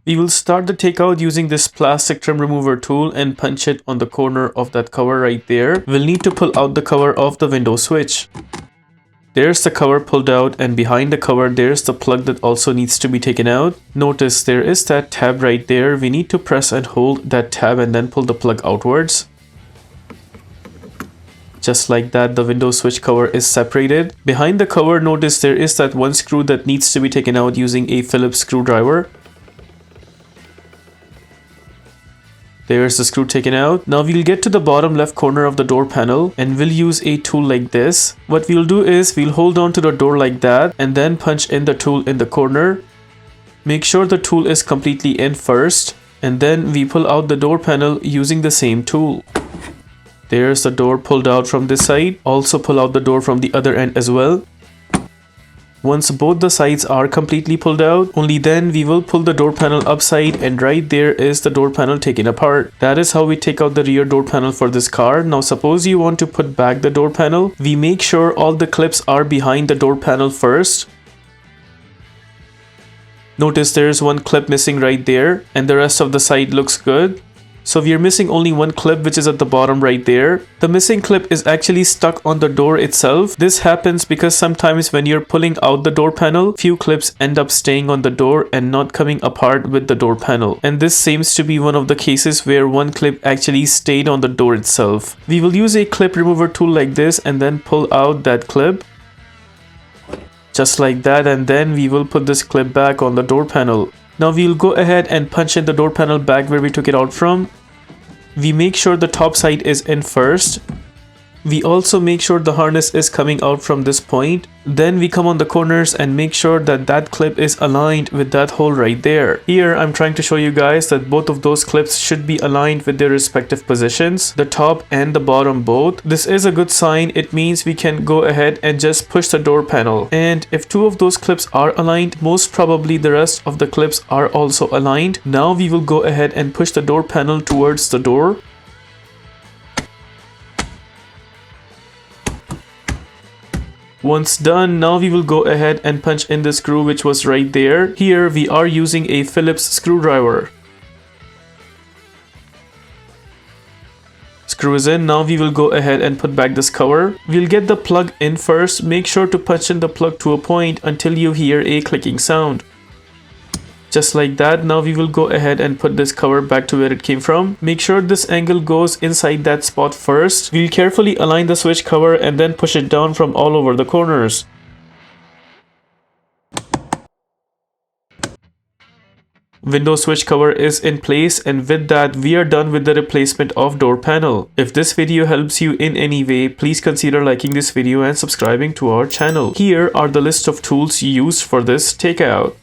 We will start the takeout using this plastic trim remover tool and punch it on the corner of that cover right there. We'll need to pull out the cover of the window switch. There's the cover pulled out, and behind the cover there's the plug that also needs to be taken out. Notice there is that tab right there. We need to press and hold that tab and then pull the plug outwards. Just like that, the window switch cover is separated. Behind the cover, notice there is that one screw that needs to be taken out using a Phillips screwdriver. There's the screw taken out. Now we'll get to the bottom left corner of the door panel and we'll use a tool like this. What we'll do is we'll hold on to the door like that and then punch in the tool in the corner. Make sure the tool is completely in first, and then we pull out the door panel using the same tool. There's the door pulled out from this side. Also pull out the door from the other end as well. Once both the sides are completely pulled out, only then we will pull the door panel upside, and right there is the door panel taken apart. That is how we take out the rear door panel for this car. Now suppose you want to put back the door panel. We make sure all the clips are behind the door panel first. Notice there's one clip missing right there and the rest of the side looks good. So we are missing only one clip, which is at the bottom right there. The missing clip is actually stuck on the door itself. This happens because sometimes when you're pulling out the door panel, few clips end up staying on the door and not coming apart with the door panel. And this seems to be one of the cases where one clip actually stayed on the door itself. We will use a clip remover tool like this and then pull out that clip. Just like that, and then we will put this clip back on the door panel. Now we'll go ahead and punch in the door panel back where we took it out from. We make sure the top side is in first. We also make sure the harness is coming out from this point. Then we come on the corners and make sure that that clip is aligned with that hole right there. Here I'm trying to show you guys that both of those clips should be aligned with their respective positions, the top and the bottom both. This is a good sign. It means we can go ahead and just push the door panel. And if two of those clips are aligned, most probably the rest of the clips are also aligned. Now we will go ahead and push the door panel towards the door. Once done, now we will go ahead and punch in the screw which was right there. Here we are using a Phillips screwdriver. Screw is in. Now we will go ahead and put back this cover. We'll get the plug in first. Make sure to punch in the plug to a point until you hear a clicking sound. Just like that. Now we will go ahead and put this cover back to where it came from. Make sure this angle goes inside that spot first. We'll carefully align the switch cover and then push it down from all over the corners. Window switch cover is in place, and with that we are done with the replacement of door panel. If this video helps you in any way, please consider liking this video and subscribing to our channel. Here are the list of tools used for this takeout.